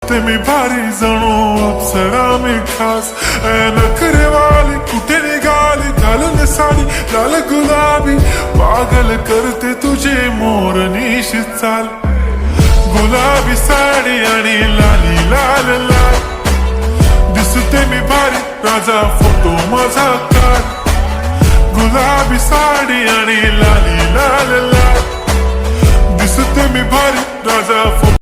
दिसते मी भारी जणू अप्सरा मी खास नखरे वाली कुठे निघाली घालून साडी लाल गुलाबी पागल करते तुझे मोरनीशी चाल गुलाबी साडी आणि लाली लाल लाल दिसते मी भारी राजा फोटो माझा काढ गुलाबी साडी आणि लाली लाल लाल दिसते मी भारी राजा फोटो